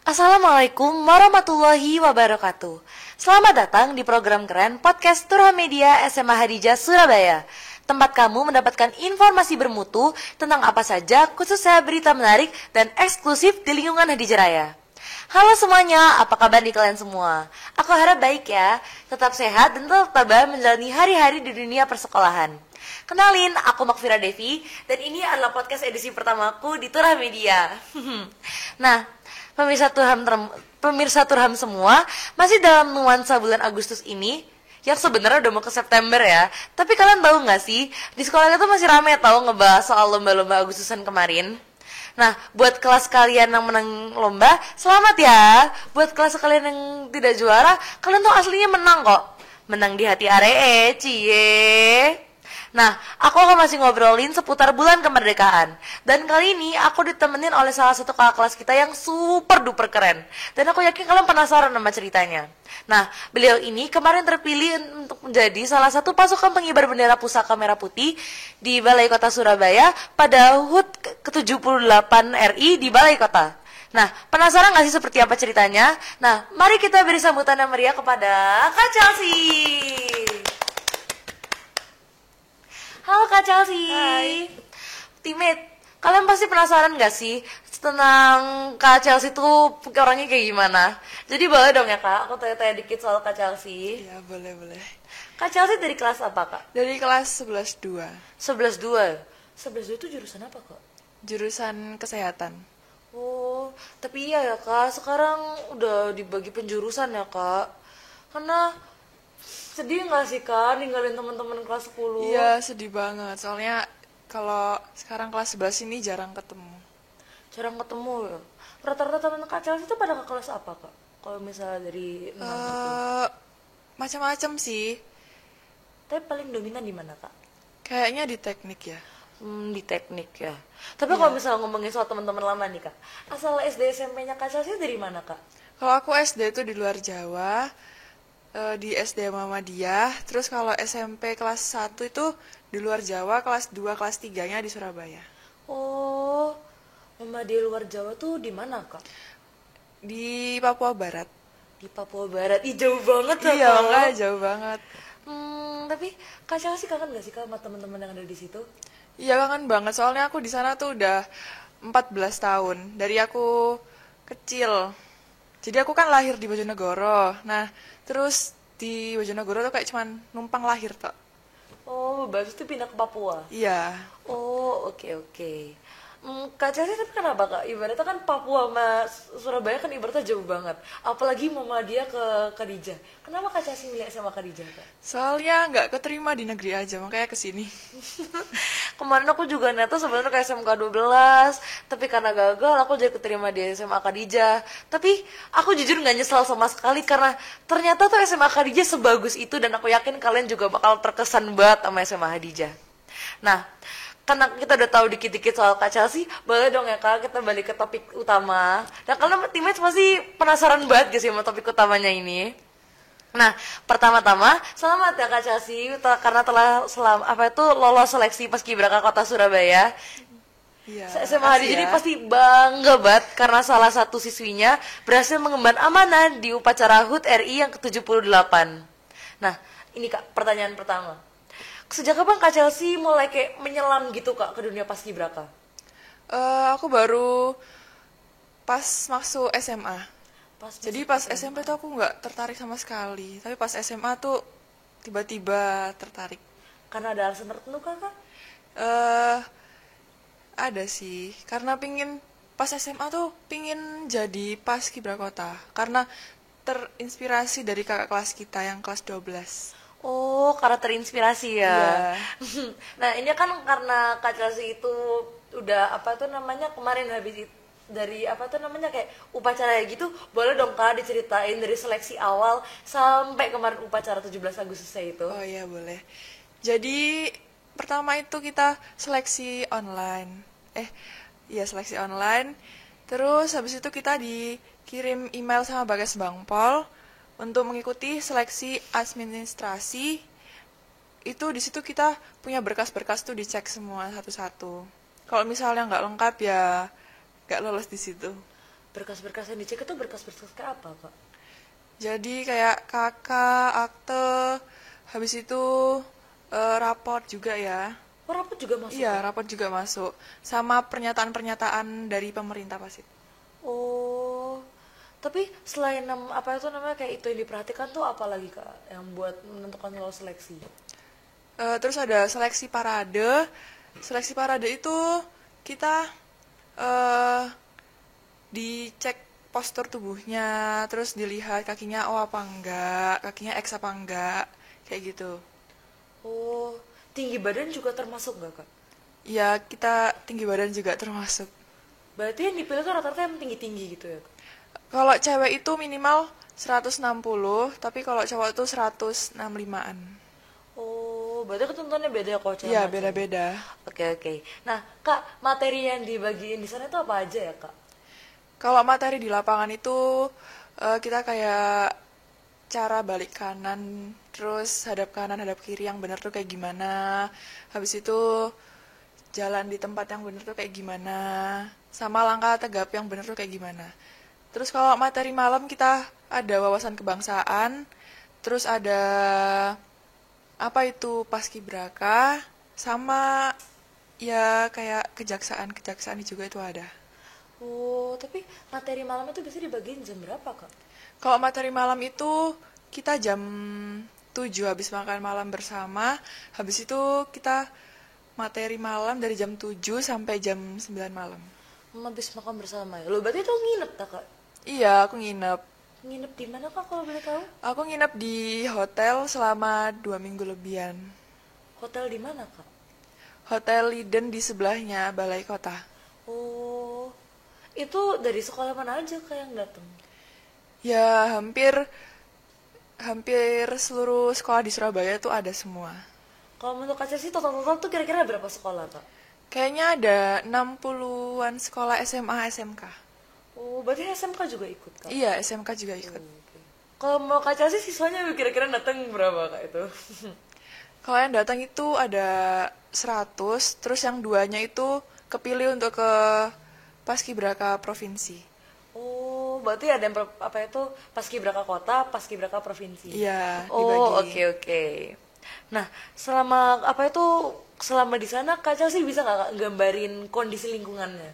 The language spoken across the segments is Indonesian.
Assalamualaikum warahmatullahi wabarakatuh. Selamat datang di program keren podcast Turha Media SMA Hadijah Surabaya. Tempat kamu mendapatkan informasi bermutu tentang apa saja, khususnya berita menarik dan eksklusif di lingkungan Hadijah Raya. Halo semuanya, apa kabar di kalian semua? Aku harap baik ya, tetap sehat dan tetap tabah menjalani hari-hari di dunia persekolahan. Kenalin, aku Makfira Devi dan ini adalah podcast edisi pertamaku di Turha Media. Nah, pemirsa Turham semua, masih dalam nuansa bulan Agustus ini yang sebenarnya udah mau ke September ya. Tapi kalian tahu nggak sih, di sekolah itu masih rame tahu ngebahas soal lomba-lomba Agustusan kemarin. Nah, buat kelas kalian yang menang lomba, selamat ya. Buat kelas kalian yang tidak juara, kalian tuh aslinya menang kok. Menang di hati aree, cie. Nah, aku akan masih ngobrolin seputar bulan kemerdekaan. Dan kali ini aku ditemenin oleh salah satu kakak kelas kita yang super duper keren. Dan aku yakin kalian penasaran sama ceritanya. Nah, beliau ini kemarin terpilih untuk menjadi salah satu pasukan pengibar bendera pusaka merah putih di Balai Kota Surabaya pada HUT ke-78 RI di Balai Kota. Nah, penasaran gak sih seperti apa ceritanya? Nah, mari kita beri sambutan yang meriah kepada Kak Chelsea. Halo Kak Chelsea. Hai. Teammate, kalian pasti penasaran gak sih tentang Kak Chelsea tuh orangnya kayak gimana? Jadi boleh dong ya Kak, aku tanya-tanya dikit soal Kak Chelsea. Ya, boleh. Kak Chelsea dari kelas apa Kak? Dari kelas 11-2, 11-2. 11-2 itu jurusan apa Kak? jurusan kesehatan. Oh, tapi iya ya Kak, sekarang udah dibagi penjurusan ya Kak. Karena sedih gak sih Kak ninggalin teman-teman kelas 10? Iya, sedih banget. Soalnya kalau sekarang kelas 11 ini jarang ketemu. Jarang ketemu ya. Rata-rata teman Kak Chelsea itu pada ke kelas apa Kak? Kalau misalnya dari 6 itu. Macam-macam sih. Tapi paling dominan di mana Kak? Kayaknya di teknik ya. Di teknik ya. Tapi kalau misalnya ngomongin soal teman-teman lama nih Kak, asal SD SMP-nya Kak Chelsea dari mana Kak? Kalau aku SD itu di luar Jawa, di SD Muhammadiyah. Terus kalau SMP kelas 1 itu di luar Jawa, kelas 2, kelas 3-nya di Surabaya. Oh, Mama di luar Jawa tuh di mana Kak? Di Papua Barat. Di Papua Barat. Ih, jauh banget ya Iya, Kak. enggak jauh banget. Tapi Kak Chelsea kangen gak sih Kak sama teman-teman yang ada di situ? Iya kangen banget, soalnya aku di sana tuh udah 14 tahun. Dari aku kecil. Jadi aku kan lahir di Bojonegoro. Nah, terus di Bojonegoro tuh kayak cuman numpang lahir tok. Oh, baru tuh pindah ke Papua. Iya. Oh, oke. Kak Chelsea tapi kenapa Kak? Ibaratnya kan Papua sama Surabaya kan ibaratnya jauh banget. Apalagi mama dia ke Khadijah. Kenapa Kak Chelsea milih sama Khadijah Kak? Soalnya nggak keterima di negeri aja, makanya kesini. Kemarin aku juga neta sebenarnya ke SMK 12, tapi karena gagal aku jadi keterima di SMA Khadijah. Tapi aku jujur nggak nyesel sama sekali karena ternyata tuh SMA Khadijah sebagus itu dan aku yakin kalian juga bakal terkesan banget sama SMA Khadijah. Nah, karena kita udah tahu dikit-dikit soal Kak Chelsea, boleh dong ya Kak kita balik ke topik utama. Dan kalian teammates pasti penasaran banget gak sih sama topik utamanya ini? Nah, pertama-tama selamat ya Kak Chelsea karena telah lolos seleksi Paskibraka Kota Surabaya. Iya. SMA hari makasih ini ya. pasti bangga banget karena salah satu siswinya berhasil mengemban amanah di upacara HUT RI yang ke-78. Nah, ini Kak, pertanyaan pertama. Sejak kapan Kak Chelsea mulai kayak menyelam gitu Kak ke dunia Paskibraka? Aku baru pas masuk SMA. Jadi pas SMP tuh aku nggak tertarik sama sekali. Tapi pas SMA tuh tiba-tiba tertarik. Karena ada alasan tertentu Kak? eh Ada sih, karena pas SMA tuh pingin jadi paskibraka. Karena terinspirasi dari kakak kelas kita yang kelas 12. Oh, karena terinspirasi ya. Iya. Nah, ini kan karena Kak Chelsea itu udah kemarin habis dari kayak upacara gitu. Boleh dong Kak diceritain dari seleksi awal sampai kemarin upacara 17 Agustusnya itu. Oh iya boleh. Jadi pertama itu kita seleksi online. Seleksi online. Terus habis itu kita dikirim email sama Bagas Bangpol untuk mengikuti seleksi administrasi. Itu di situ kita punya berkas-berkas tuh dicek semua satu-satu. Kalau misalnya nggak lengkap ya nggak lolos di situ. Berkas-berkas yang dicek itu berkas-berkas kayak apa, Kak? Jadi kayak kakak, akte, habis itu raport juga ya. Oh, rapot juga masuk, Iya, Kak? raport juga masuk. Sama pernyataan-pernyataan dari pemerintah pasti. Oh, tapi selain apa itu namanya kayak itu yang diperhatikan tuh apa lagi, Kak, yang buat menentukan lolos seleksi? Terus ada seleksi parade. Seleksi parade itu kita eh, dicek postur tubuhnya, terus dilihat kakinya O apa enggak, kakinya X apa enggak, kayak gitu. Oh, tinggi badan juga termasuk nggak, Kak? Ya, kita tinggi badan juga termasuk. Berarti yang dipilih tuh rata-rata yang tinggi-tinggi gitu ya, Kak? Kalau cewek itu minimal 160, tapi kalau cowok itu 165-an. Oh, berarti ketentuannya beda ya kalau cewek Iya, sama cowok. beda-beda. Oke, oke. Nah, Kak, materi yang dibagiin di sana itu apa aja ya, Kak? Kalau materi di lapangan itu kita kayak cara balik kanan, terus hadap kanan, hadap kiri yang bener tuh kayak gimana. Habis itu jalan di tempat yang bener tuh kayak gimana. Sama langkah tegap yang bener tuh kayak gimana. Terus kalau materi malam kita ada wawasan kebangsaan, terus ada apa itu paskibraka, sama ya kayak kejaksaan juga itu ada. Oh, tapi materi malam itu biasanya dibagiin jam berapa, Kak? Kalau materi malam itu kita jam 7 habis makan malam bersama. Habis itu kita materi malam dari jam 7 sampai jam 9 malam. Habis makan bersama ya? Lo berarti itu nginep tak, Kak? Iya, aku nginep. Nginep di mana, Kak, kalau boleh tahu? Aku nginep di hotel selama 2 minggu lebihan. Hotel di mana, Kak? Hotel Liden di sebelahnya Balai Kota. Oh, itu dari sekolah mana aja, Kak, yang datang? Ya, hampir hampir seluruh sekolah di Surabaya tuh ada semua. Kalau menurut Kak Chelsea total-total tuh kira-kira berapa sekolah, Kak? Kayaknya ada 60-an sekolah SMA SMK. Oh, berarti SMK juga ikut, Kak? Iya, SMK juga ikut. Oke. Kalau mau Kak Chelsea siswanya kira-kira datang berapa, Kak, itu? Kalau yang datang itu ada 100, terus yang duanya itu kepilih untuk ke Paskibraka Provinsi. Oh, berarti ada yang apa itu paskibraka kota, paskibraka provinsi. Iya, Oh, dibagi. oke oke. Nah, selama apa itu selama di sana Kak Chelsea bisa nggak Kak, gambarin kondisi lingkungannya?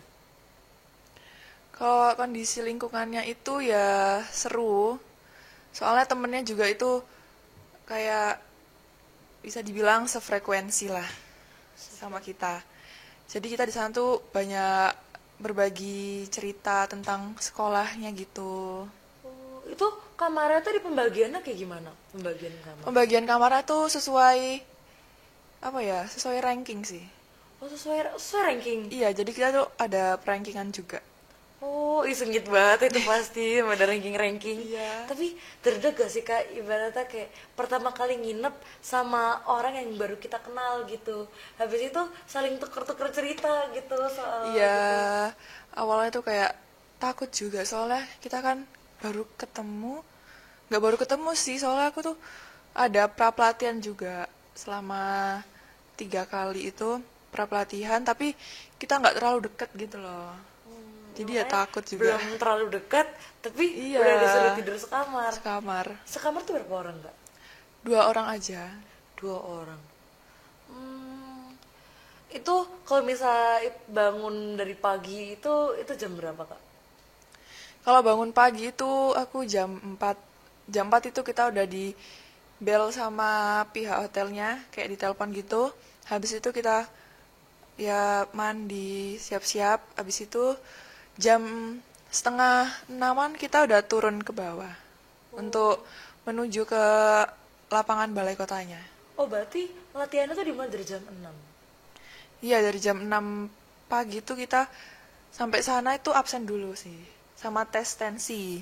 Kalau kondisi lingkungannya itu ya seru. Soalnya temennya juga itu kayak bisa dibilang sefrekuensi lah sama kita. Jadi kita di sana tuh banyak berbagi cerita tentang sekolahnya gitu. Oh, itu kamarnya tuh di pembagiannya kayak gimana? Pembagian kamar. Pembagian kamarnya tuh sesuai apa ya? Sesuai ranking sih. Oh, sesuai ranking. Iya, jadi kita tuh ada perankingan juga. Oh, ih sengit banget itu pasti sama ada ranking-ranking. Iya. Tapi terdeg gak sih Kak, ibaratnya kayak pertama kali nginep sama orang yang baru kita kenal gitu. Habis itu saling tuker-tuker cerita gitu soal Iya, gitu. awalnya tuh kayak takut juga soalnya kita kan baru ketemu. Nggak baru ketemu sih, soalnya aku tuh ada pra-pelatihan juga selama 3 kali itu pra-pelatihan, tapi kita nggak terlalu deket gitu loh. Jadi ya Makanya takut juga. belum terlalu dekat, tapi Iya, udah disuruh tidur sekamar. sekamar. Sekamar tuh berapa orang Kak? 2 orang aja. 2 orang. Hmm, itu kalau misalnya bangun dari pagi itu jam berapa Kak? Kalau bangun pagi itu aku jam 4. Jam 4 itu kita udah di bel sama pihak hotelnya, kayak ditelepon gitu. Habis itu kita ya mandi, siap-siap. Habis itu jam setengah 6-an kita udah turun ke bawah untuk menuju ke lapangan balai kotanya. Oh berarti latihannya tuh dimulai dari jam 6. Iya, dari jam 6 pagi tuh kita sampai sana itu absen dulu sih. Sama tes tensi.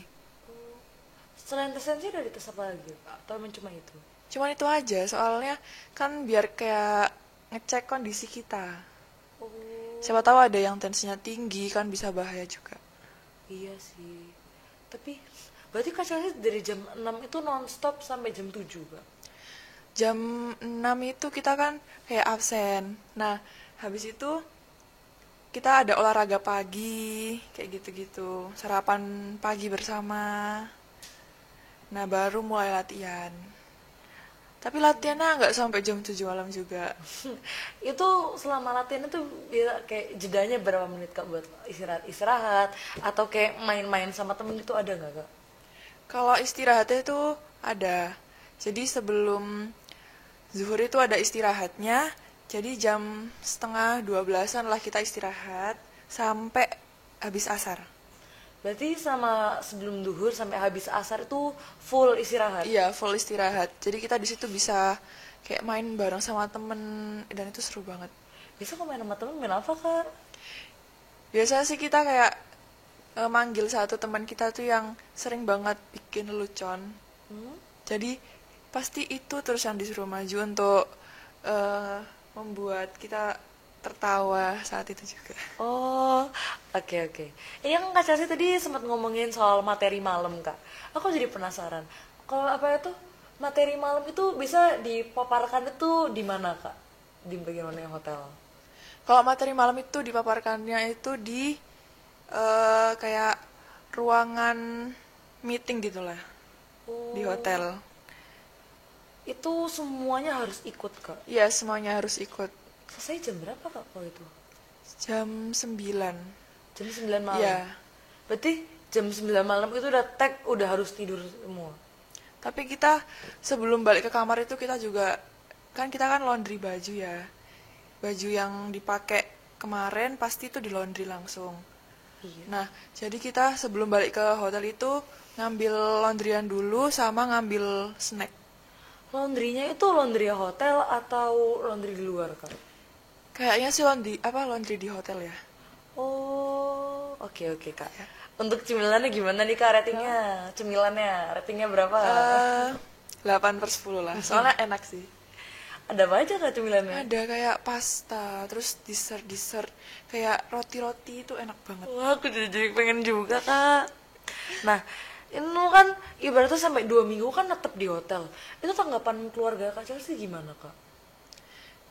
Selain tes tensi ada tes apa lagi? Atau emang cuma itu? Cuman itu aja, soalnya kan biar kayak ngecek kondisi kita. Oh Siapa tahu ada yang tensinya tinggi kan bisa bahaya juga. iya sih. Tapi berarti kacanya dari jam 6 itu nonstop sampai jam 7 Kak? Jam 6 itu kita kan kayak absen. Nah, habis itu kita ada olahraga pagi, kayak gitu-gitu. Sarapan pagi bersama. Nah, baru mulai latihan. Tapi latihannya nggak sampai jam 7 malam juga. Itu selama latihan itu kayak jedanya berapa menit Kak buat istirahat atau kayak main-main sama temen itu ada nggak Kak? Kalau istirahatnya itu ada. Jadi sebelum zuhur itu ada istirahatnya. Jadi jam setengah 12-an lah kita istirahat sampai habis asar. Berarti sama sebelum duhur sampai habis asar itu full istirahat. Iya, full istirahat. Jadi kita di situ bisa kayak main bareng sama temen dan itu seru banget. Bisa kok main sama temen main apa Kak? Biasanya sih kita kayak manggil satu teman kita tuh yang sering banget bikin lelucon. Jadi pasti itu terus yang disuruh maju untuk membuat kita tertawa saat itu juga. Oh, oke. Ini yang Kak Chelsea tadi sempat ngomongin soal materi malam Kak. Aku jadi penasaran. Kalau apa itu materi malam itu bisa dipaparkan itu di mana Kak? Di bagian mana yang hotel? Kalau materi malam itu dipaparkannya itu di kayak ruangan meeting gitulah di hotel. Itu semuanya harus ikut Kak. Iya, semuanya harus ikut. Selesai jam berapa Kak kalau itu? Jam 9. Jam 9 malam. Iya. Berarti jam 9 malam itu udah udah harus tidur semua. Tapi kita sebelum balik ke kamar itu kita juga kita kan laundry baju ya. Baju yang dipakai kemarin pasti itu di laundry langsung. Iya. Nah, jadi kita sebelum balik ke hotel itu ngambil laundryan dulu sama ngambil snack. Laundrynya itu laundry hotel atau laundry di luar Kak? Kayaknya sih laundry di hotel ya. Oh, oke Kak. Untuk cemilannya gimana nih Kak ratingnya? Cemilannya ratingnya berapa? 8/10 lah. Soalnya enak sih. Ada apa aja Kak cemilannya? Ada kayak pasta, terus dessert kayak roti-roti itu enak banget. Wah, aku jadi pengen juga Kak. Nah, ini kan ibaratnya sampai 2 minggu kan tetap di hotel. Itu tanggapan keluarga Kak Chelsea gimana Kak?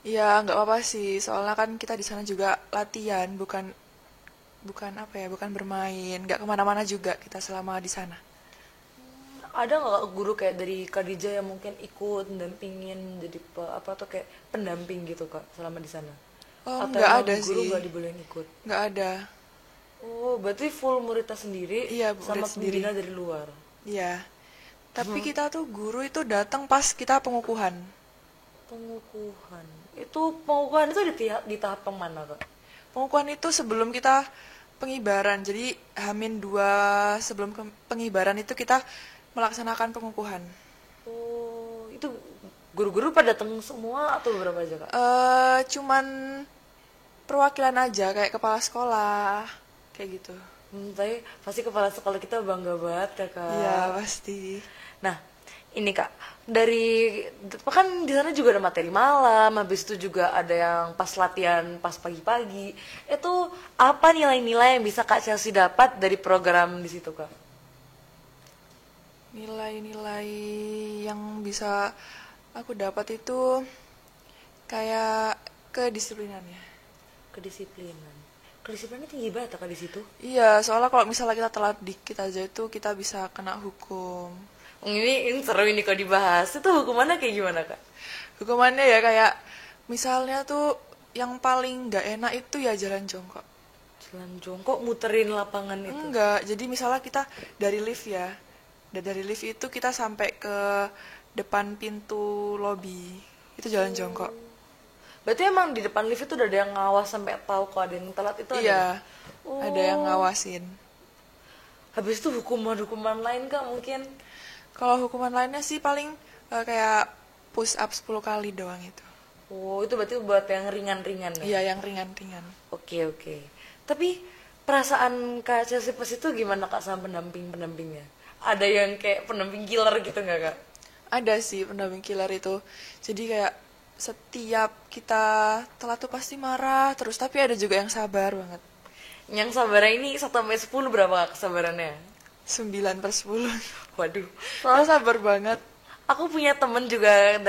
Iya, nggak apa-apa sih. Soalnya kan kita di sana juga latihan, bukan bermain. Nggak kemana-mana juga kita selama di sana. Ada nggak Kak, guru kayak dari Khadijah yang mungkin ikut dan pingin jadi kayak pendamping gitu Kak selama di sana? Oh, Atau nggak emang ada guru sih. nggak dibolehin ikut? Nggak ada. Oh, berarti full muridnya sendiri Iya, murid sama sendiri. pembina dari luar. Iya. Tapi kita tuh guru itu datang pas kita pengukuhan. Pengukuhan. Pengukuhan itu di tahap yang mana Kak? Pengukuhan itu sebelum kita pengibaran. Jadi H-2 sebelum pengibaran itu kita melaksanakan pengukuhan. Oh, itu guru-guru pada datang semua atau berapa aja Kak? Cuman perwakilan aja kayak kepala sekolah kayak gitu. Tapi pasti kepala sekolah kita bangga banget ya Kak. Iya pasti. Nah, ini Kak, kan di sana juga ada materi malam, habis itu juga ada yang pas latihan pas pagi-pagi. Itu apa nilai-nilai yang bisa Kak Chelsea dapat dari program di situ Kak? Nilai-nilai yang bisa aku dapat itu kayak kedisiplinannya. Kedisiplinannya tinggi banget Kak di situ. Iya, soalnya kalau misalnya kita telat dikit aja itu kita bisa kena hukum. Ini seru ini kalau dibahas. Itu hukumannya kayak gimana Kak? Hukumannya ya kayak misalnya tuh yang paling nggak enak itu ya jalan jongkok. Jalan jongkok muterin lapangan itu? Enggak, jadi misalnya kita dari lift ya. Dan dari lift itu kita sampai ke depan pintu lobi. Itu jalan jongkok. Berarti emang di depan lift itu udah ada yang ngawas sampai tahu kalau ada yang telat itu ada? Iya, Oh. ada yang ngawasin. Habis itu hukuman-hukuman lain Kak mungkin? Kalau hukuman lainnya sih paling kayak push up 10 kali doang itu. Oh, itu berarti buat yang ringan-ringan ya? Iya, yang ringan-ringan. Oke. Tapi perasaan Kak Chelsea pas itu gimana Kak sama pendamping-pendampingnya? Ada yang kayak pendamping killer gitu nggak Kak? Ada sih pendamping killer itu. Jadi kayak setiap kita telat tuh pasti marah terus, tapi ada juga yang sabar banget. Yang sabarnya ini 1-10 berapa Kak kesabarannya? 9/10. Waduh. Soalnya sabar banget. Aku punya temen juga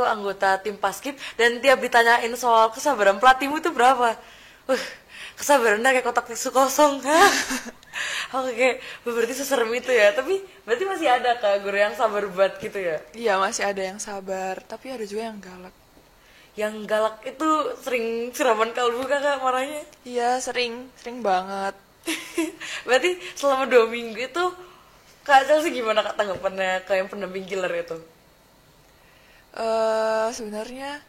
anggota tim Paskib dan tiap ditanyain soal kesabaran pelatihmu itu berapa? Uh, kesabarannya kayak kotak tisu kosong. Oke, berarti seserem itu ya. Tapi berarti masih ada kak guru yang sabar banget gitu ya. Iya, masih ada yang sabar, tapi ada juga yang galak. Yang galak itu sering siraman kalbu kakak marahnya. Iya, sering banget. Berarti selama 2 minggu itu kak Chelsea gimana kak tanggapannya ke yang pendamping killer itu? Sebenarnya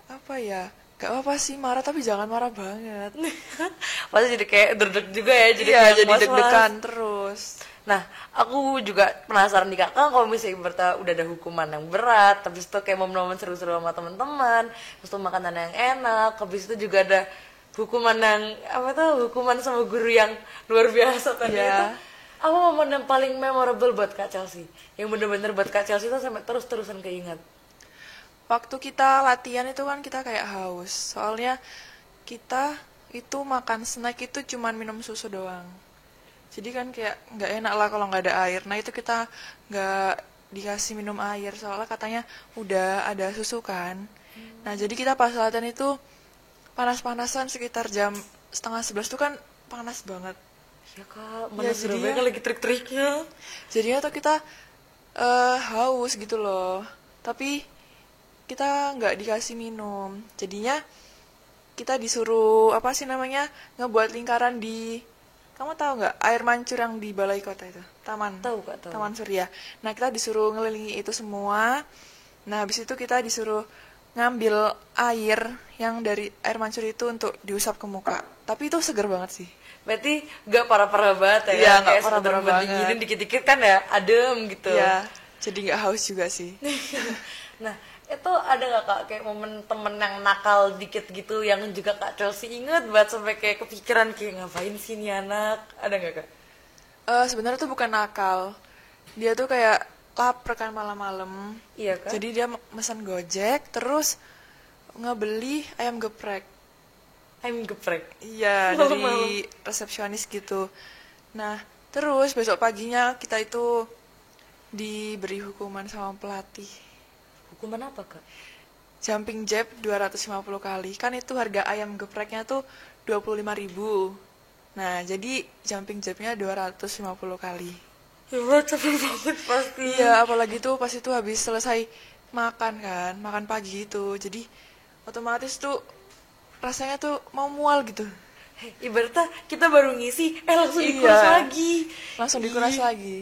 apa ya? Gak apa-apa sih marah, tapi jangan marah banget. Pasti jadi kayak deg juga ya, jadi Iya, kayak jadi was-was. deg-degan terus. Nah, aku juga penasaran nih kak, kan kalau misalnya ibaratnya udah ada hukuman yang berat, habis itu kayak momen-momen seru-seru sama teman-teman, habis itu makanan yang enak, habis itu juga ada hukuman yang apa tuh, hukuman sama guru yang luar biasa tadi Iya. itu. Apa momen yang paling memorable buat kak Chelsea? Yang bener-bener buat kak Chelsea itu sampai terus-terusan keingat. Waktu kita latihan itu kan kita kayak haus. Soalnya kita itu makan snack itu cuman minum susu doang. Jadi kan kayak nggak enak lah kalau nggak ada air. Nah itu kita nggak dikasih minum air soalnya katanya udah ada susu kan. Nah jadi kita pas latihan itu panas-panasan sekitar jam setengah 11 tuh kan panas banget. Ya kak, mana jadi Surabaya ya. kan lagi trik-triknya. Jadinya tuh kita haus gitu loh. Tapi kita nggak dikasih minum. Jadinya kita disuruh apa sih namanya ngebuat lingkaran di kamu tahu nggak air mancur yang di balai kota itu taman Tahu kak, tahu. Taman Surya. Nah kita disuruh ngelilingi itu semua. Nah habis itu kita disuruh ngambil air yang dari air mancur itu untuk diusap ke muka. Tapi itu seger banget sih. Berarti gak parah-parah banget ya? Iya, nggak Kayak parah-parah sekedar banget. dinginin dikit-dikit kan ya, adem gitu. Ya jadi nggak haus juga sih. Nah, itu ada gak kak kayak momen temen yang nakal dikit gitu yang juga kak Chelsea inget banget sampai kayak kepikiran kayak ngapain sih nih anak? Ada gak kak? Sebenarnya tuh bukan nakal. Dia tuh kayak lapar kan malam-malam. Iya kan? Jadi dia pesan Gojek terus ngebeli ayam geprek. Ayam geprek. Iya, Malam-malam. dari resepsionis gitu. Nah, terus besok paginya kita itu diberi hukuman sama pelatih. Hukuman apa kak? Jumping jab 250 kali. Kan itu harga ayam gepreknya tuh 25.000. Nah, jadi jumping jabnya 250 kali. Ya Allah, capek banget pasti. Iya, apalagi tuh pas itu habis selesai makan kan, makan pagi itu. Jadi otomatis tuh rasanya tuh mau mual gitu. Ibaratnya kita baru ngisi, langsung Iya. dikuras lagi. Langsung dikuras Ih. lagi.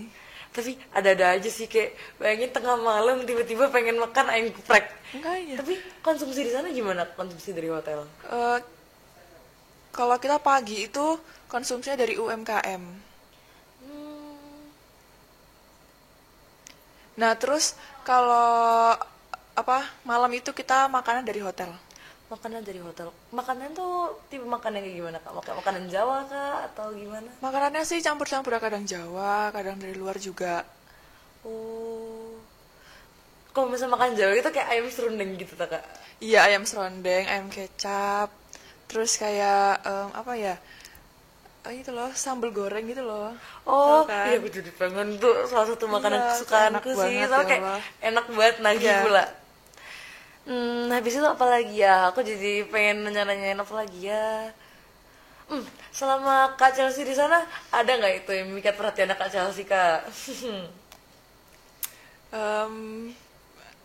Tapi ada-ada aja sih kayak bayangin tengah malam tiba-tiba pengen makan ayam geprek. Enggaknya. Tapi konsumsi di sana gimana? Konsumsi dari hotel? Eh, kalau kita pagi itu konsumsinya dari UMKM. Nah, terus kalau apa malam itu kita makanan dari hotel. Makanan dari hotel. Makanan tuh tipe makanan kayak gimana kak? Makanan Jawa kak atau gimana? Makanannya sih campur-campur, kadang Jawa, kadang dari luar juga. Oh, kalau misalnya makan Jawa itu kayak ayam serundeng gitu tak kak? Iya, ayam serondeng, ayam kecap, terus kayak apa ya? Itu loh, sambal goreng gitu loh. Oh, Tahu kan? iya gue jadi pengen tuh salah satu makanan Iya, kesukaanku enak sih. banget, Soalnya ya kayak Allah. enak banget nagih Iya. pula. Habis itu apa lagi ya? Aku jadi pengen nanya-nanyain apa lagi ya? Selama Kak Chelsea di sana ada nggak itu yang memikat perhatian Kak Chelsea kak? Em,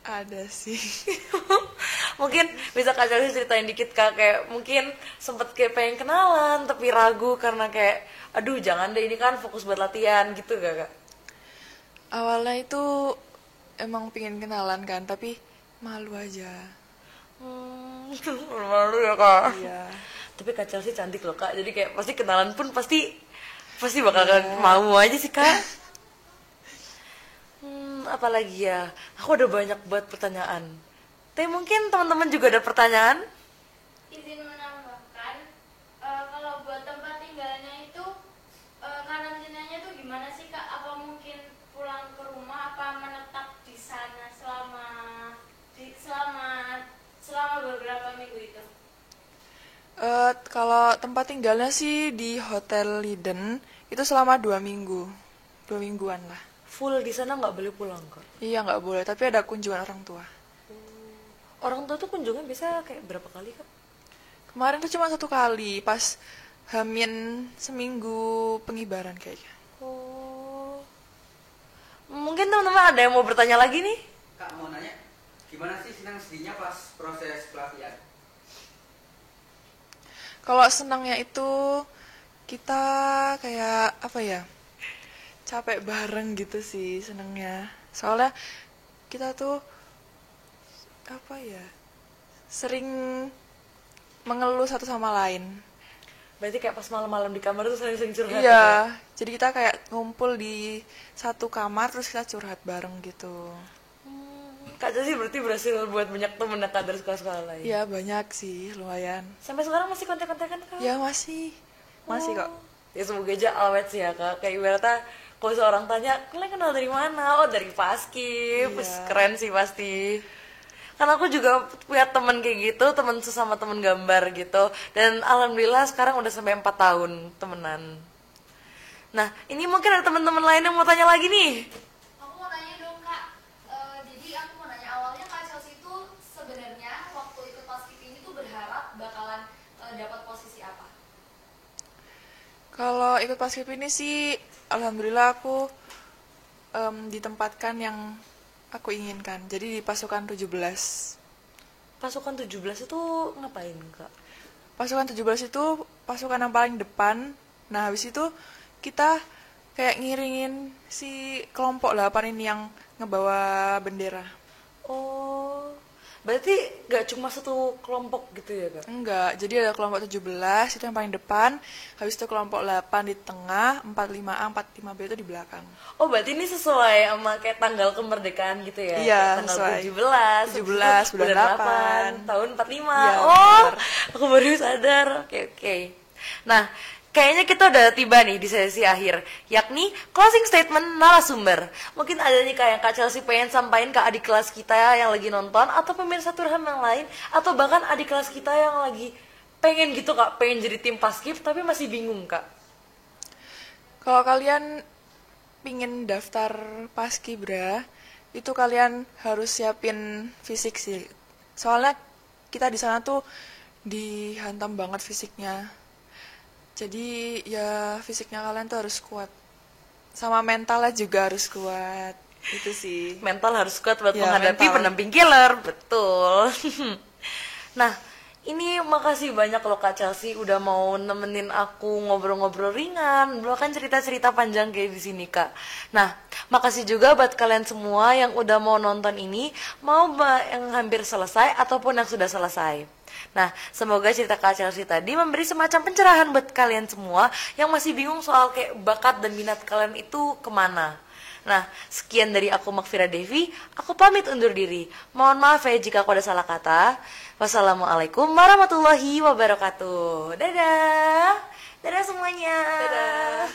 ada sih. Mungkin bisa Kak Chelsea ceritain dikit kak, kayak mungkin sempet kayak pengen kenalan tapi ragu karena kayak aduh jangan deh ini kan fokus buat latihan gitu gak kak? Awalnya itu emang pingin kenalan kan, tapi malu aja. Malu ya kak. Iya. Tapi Kak Chelsea cantik loh kak, jadi kayak pasti kenalan pun pasti bakalan mau aja sih kak. Apalagi ya, aku udah banyak buat pertanyaan. Tapi mungkin teman-teman juga ada pertanyaan. Izin menambahkan, kalau buat tempat tinggalnya itu karantinanya tuh gimana sih kak? Apa mungkin pulang ke rumah? Apa menetap di sana selama beberapa minggu itu? Kalau tempat tinggalnya sih di Hotel Liden itu selama 2 minggu, 2 mingguan lah. Full di sana nggak boleh pulang kak. Iya nggak boleh, tapi ada kunjungan orang tua. Orang tua tuh kunjungan biasa kayak berapa kali kak? Kemarin tuh cuma 1 kali pas Hamin seminggu pengibaran kayaknya. Oh. Mungkin teman-teman ada yang mau bertanya lagi nih? Kak mau nanya, gimana sih senang sedihnya pas proses pelatihan? Kalau senangnya itu kita kayak apa ya? Capek bareng gitu sih senangnya. Soalnya kita tuh apa ya? Sering mengeluh satu sama lain. Berarti kayak pas malam-malam di kamar tuh sering-sering curhat. Iya, jadi kita kayak ngumpul di satu kamar terus kita curhat bareng gitu. Kak Chelsea berarti berhasil buat banyak temen Kak dari sekolah-sekolah lain. Iya banyak sih, lumayan. Sampai sekarang masih kontak-kontakan Kak? Ya masih kok. Ya semoga aja awet sih ya Kak. Kayak ibaratnya kalau seorang tanya, kalian kenal dari mana? Oh dari Paskib. Iya. Wih, keren sih pasti. Karena aku juga punya temen kayak gitu, temen sesama temen gambar gitu. Dan alhamdulillah sekarang udah sampai 4 tahun temenan. Nah, ini mungkin ada teman-teman lain yang mau tanya lagi nih. Aku mau nanya dong Kak. Jadi aku mau nanya, awalnya Kak Chelsea itu sebenarnya waktu ikut Paskib ini tuh berharap bakalan dapat posisi apa? Kalau ikut Paskib ini sih, alhamdulillah aku ditempatkan yang aku inginkan. Jadi di pasukan 17. Pasukan 17 itu ngapain Kak? Pasukan 17 itu pasukan yang paling depan. Nah, habis itu kita kayak ngiringin si kelompok 8 ini yang ngebawa bendera. Oh, berarti gak cuma satu kelompok gitu ya Kak? Enggak, jadi ada kelompok 17 itu yang paling depan, habis itu kelompok 8 di tengah, 45A, 45B itu di belakang. Oh, berarti ini sesuai sama kayak tanggal kemerdekaan gitu ya? Iya, Kayak tanggal sesuai. 17 bulan 8. tahun 45. Iya, Oh, benar. aku baru sadar. Oke. Nah, kayaknya kita udah tiba nih di sesi akhir, yakni closing statement narasumber. Mungkin ada nih Kak yang Kak Chelsea pengen sampaikan ke adik kelas kita yang lagi nonton, atau pemirsa Turham yang lain, atau bahkan adik kelas kita yang lagi pengen gitu Kak, pengen jadi tim Paskib tapi masih bingung Kak. Kalau kalian pingin daftar Paskibra, itu kalian harus siapin fisik sih. Soalnya kita di sana tuh dihantam banget fisiknya. Jadi ya fisiknya kalian tuh harus kuat. Sama mentalnya juga harus kuat. Itu sih. Mental harus kuat buat Ya, menghadapi mental. pendamping killer, betul. Nah, ini makasih banyak loh Kak Chelsea udah mau nemenin aku ngobrol-ngobrol ringan, bahkan cerita-cerita panjang kayak di sini Kak. Nah, makasih juga buat kalian semua yang udah mau nonton ini, yang hampir selesai ataupun yang sudah selesai. Nah, semoga cerita Kak Chelsea tadi memberi semacam pencerahan buat kalian semua yang masih bingung soal kayak bakat dan minat kalian itu kemana. Nah, sekian dari aku Makfira Devi, aku pamit undur diri. Mohon maaf ya jika aku ada salah kata. Wassalamualaikum warahmatullahi wabarakatuh. Dadah. Dadah semuanya. Dadah.